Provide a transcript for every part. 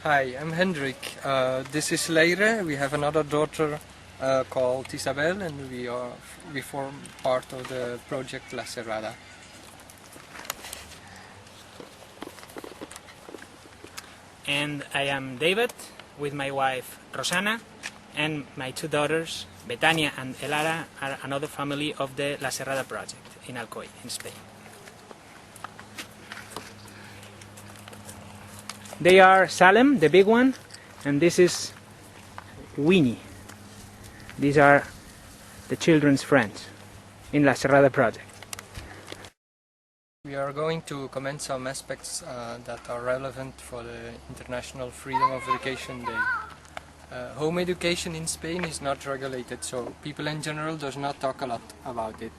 Hi, I'm Hendrik. This is Leire. We have another daughter called Isabel, and we form part of the project LaSerrada. And I am David, with my wife Rosana, and my two daughters, Betania and Elara, are another family of the LaSerrada project in Alcoy, in Spain. They are Salem, the big one, and this is Winnie. These are the children's friends in LaSerrada project. We are going to comment some aspects that are relevant for the International Freedom of Education Day. Home education in Spain is not regulated, so people in general does not talk a lot about it.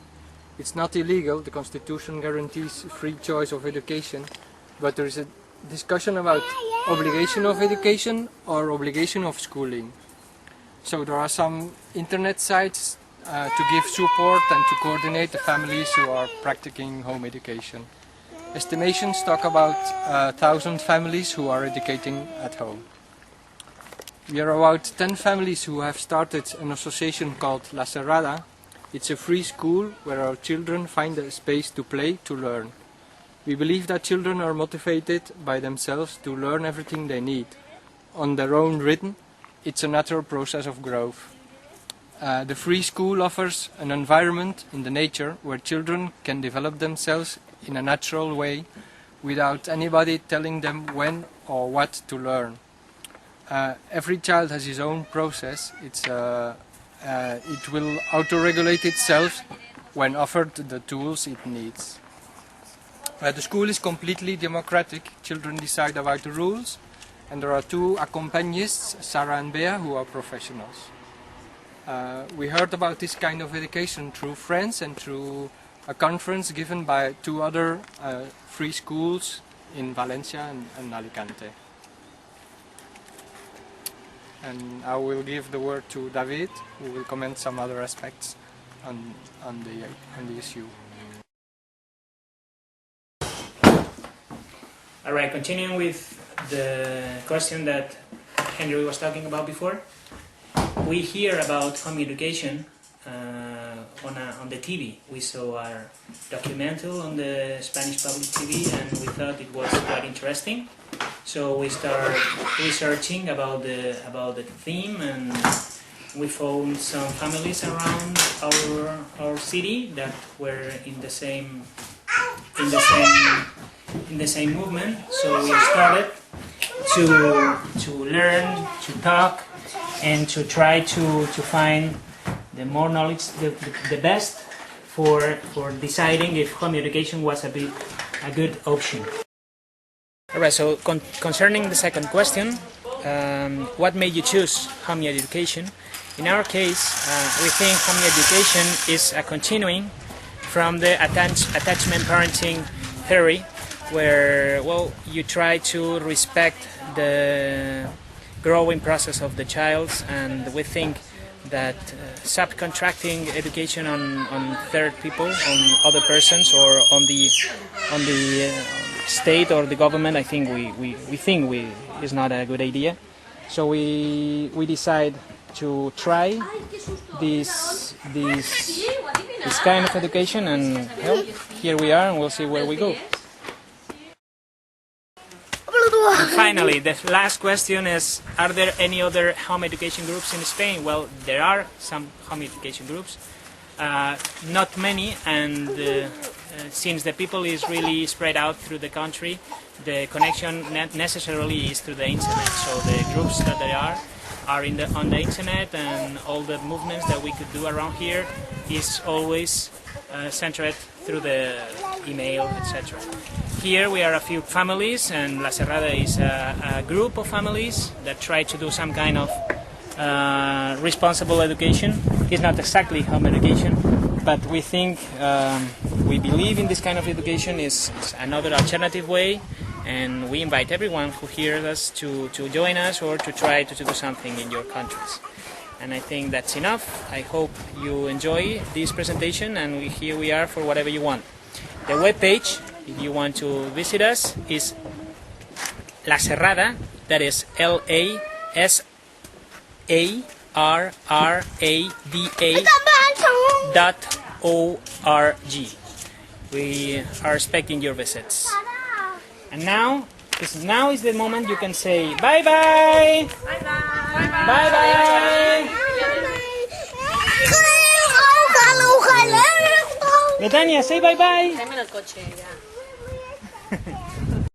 It's not illegal, the Constitution guarantees free choice of education, but there is a discussion about obligation of education or obligation of schooling. So there are some internet sites to give support and to coordinate the families who are practicing home education. Estimations talk about 1,000 families who are educating at home. We are about 10 families who have started an association called LaSerrada. It's a free school where our children find a space to play, to learn. We believe that children are motivated by themselves to learn everything they need. On their own rhythm, it's a natural process of growth. The free school offers an environment in the nature where children can develop themselves in a natural way without anybody telling them when or what to learn. Every child has his own process. It will auto-regulate itself when offered the tools it needs. The school is completely democratic. Children decide about the rules, and there are two accompagnists, Sarah and Bea, who are professionals. We heard about this kind of education through friends and through a conference given by two other free schools in Valencia and Alicante. And I will give the word to David, who will comment some other aspects on the issue. Alright, continuing with the question that Henry was talking about before. We hear about home education on the TV. We saw our documentary on the Spanish public TV and we thought it was quite interesting. So we started researching about the theme, and we found some families around our city that were in the same movement. So we started to learn, to talk, and to try to find the more knowledge, the best for deciding if home education was a good option. Alright, so concerning the second question, what made you choose home education? In our case, we think home education is a continuing from the attachment parenting theory, where, well, you try to respect the growing process of the child, and we think that subcontracting education on third people, on other persons, or on the state or the government, I think we think is not a good idea. So we decide to try this kind of education, and well, here we are, and we'll see where we go. And finally, the last question is, are there any other home education groups in Spain? Well, there are some home education groups, not many, and since the people is really spread out through the country, the connection necessarily is through the internet. So the groups that there are on the internet, and all the movements that we could do around here is always centered through the email, etc. Here we are a few families, and LaSerrada is a group of families that try to do some kind of responsible education. It's not exactly home education, but we think, we believe in this kind of education is another alternative way, and we invite everyone who hears us to join us or to try to do something in your countries. And I think that's enough. I hope you enjoy this presentation, and here we are for whatever you want. The webpage, if you want to visit us, is LaSerrada, That is LaSerrada.org. We are expecting your visits. And now, because now is the moment you can say bye bye. Bye bye. Bye bye. Betania, say bye bye.